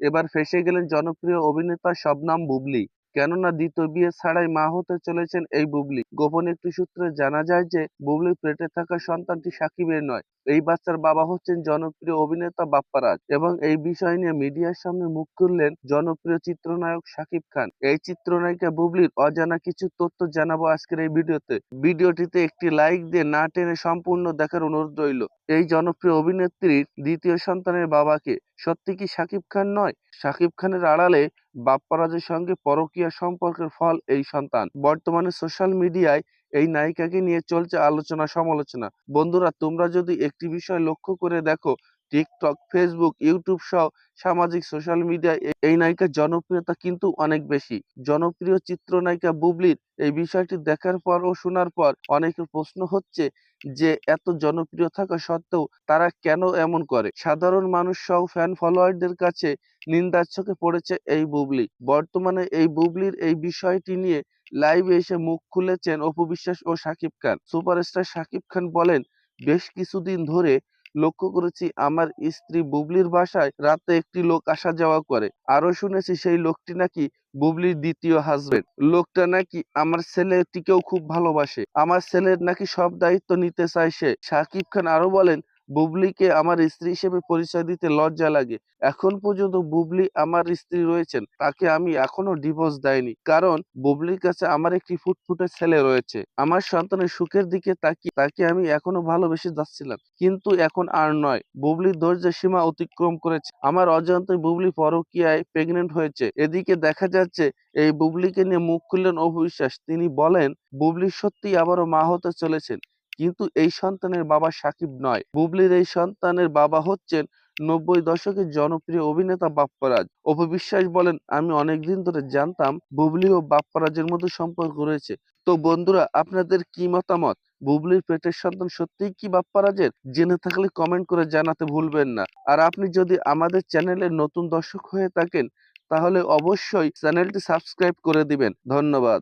এবার ফেঁসে গেলেন জনপ্রিয় অভিনেতা শবনম বুবলী। কেননা দ্বিতীয় বিয়ে ছাড়াই মা হতে চলেছেন এই বুবলী। গোপন একটি সূত্রে জানা যায় যে বুবলীর পেটে থাকা সন্তানটি সাকিবের নয়। এই বাচ্চার বাবা হচ্ছেন জনপ্রিয় অভিনেতা বাপ্পারাজ এবং এই বিষয় নিয়ে মিডিয়ার সামনে মুখ খুললেন জনপ্রিয় চিত্রনায়ক শাকিব খান। এই চিত্রনায়িকা বুবলীর অজানা কিছু তথ্য জানাবো আজকের এই ভিডিওতে। ভিডিওটিতে একটি লাইক দিয়ে না টেনে সম্পূর্ণ দেখার অনুরোধ রইল। এই জনপ্রিয় অভিনেত্রীর দ্বিতীয় সন্তানের বাবাকে সত্যি কি শাকিব খান নয়? শাকিব খানের আড়ালে বাপ্পারাজের সঙ্গে পরকীয়া সম্পর্কের ফল এই সন্তান। বর্তমানে সোশ্যাল মিডিয়ায় এই নায়িকাকে নিয়ে চলছে আলোচনা সমালোচনা। বন্ধুরা, তোমরা যদি একটি বিষয় লক্ষ্য করে দেখো, টিকটক, ফেসবুক, ইউটিউব সহ সামাজিক সোশ্যাল মিডিয়ায় এই নায়িকার জনপ্রিয়তা কিন্তু অনেক বেশি। জনপ্রিয় চিত্রনায়িকা বুবলীর এই বিষয়টি দেখার পর ও শোনার পর অনেকের প্রশ্ন হচ্ছে যে এত জনপ্রিয় থাকা সত্ত্বেও তারা কেন এমন করে। সাধারণ মানুষ সহ ফ্যান ফলোয়ারদের কাছে নিন্দার চোখে পড়েছে এই বুবলী। বর্তমানে এই বুবলীর এই বিষয়টি নিয়ে লাইভে এসে মুখ খুলেছেন অপু বিশ্বাস ও শাকিব খান। সুপারস্টার শাকিব খান বলেন, বেশ কিছুদিন ধরে লক্ষ্য করেছি আমার স্ত্রী বুবলীর বাসায় রাতে একটি লোক আসা যাওয়া করে। আরো শুনেছি সেই লোকটি নাকি বুবলীর দ্বিতীয় হাজবেন্ড। লোকটা নাকি আমার ছেলেটিকেও খুব ভালোবাসে। আমার ছেলের নাকি সব দায়িত্ব নিতে চায় সে। শাকিব খান আরো বলেন, বুবলীকে আমার স্ত্রী হিসেবে পরিচয় দিতে লজ্জা লাগে। এখন পর্যন্ত বুবলী আমার স্ত্রী রয়েছেন, তাকে আমি এখনো ডিভোর্স দেইনি। কারণ বুবলীর কাছে আমার একটি ফুটফুটে ছেলে রয়েছে। আমার সন্তানের সুখের দিকে তাকিয়ে তাকে আমি এখনো ভালোবেসে যাচ্ছিলাম, কিন্তু এখন আর নয়। বুবলী ধৈর্যের সীমা অতিক্রম করেছে। আমার অজান্তে বুবলী পরকীয়ায় প্রেগনেন্ট হয়েছে। এদিকে দেখা যাচ্ছে এই বুবলীকে নিয়ে মুখ খুললেন অপু বিশ্বাস। তিনি বলেন, বুবলী সত্যিই আবারও মা হতে চলেছেন, কিন্তু এই সন্তানের বাবা শাকিব নয়। বুবলীর এই সন্তানের বাবা হচ্ছেন ৯০ দশকের জনপ্রিয় অভিনেতা বাপ্পারাজ। অপু বিশ্বাস বলেন, আমি অনেকদিন ধরে জানতাম বুবলী ও বাপ্পারাজের মধ্যে সম্পর্ক রয়েছে। তো বন্ধুরা, আপনাদের কি মতামত? বুবলীর পেটের সন্তান সত্যিই কি বাপ্পারাজের? জেনে থাকলে কমেন্ট করে জানাতে ভুলবেন না। আর আপনি যদি আমাদের চ্যানেলের নতুন দর্শক হয়ে থাকেন তাহলে অবশ্যই চ্যানেলটি সাবস্ক্রাইব করে দিবেন। ধন্যবাদ।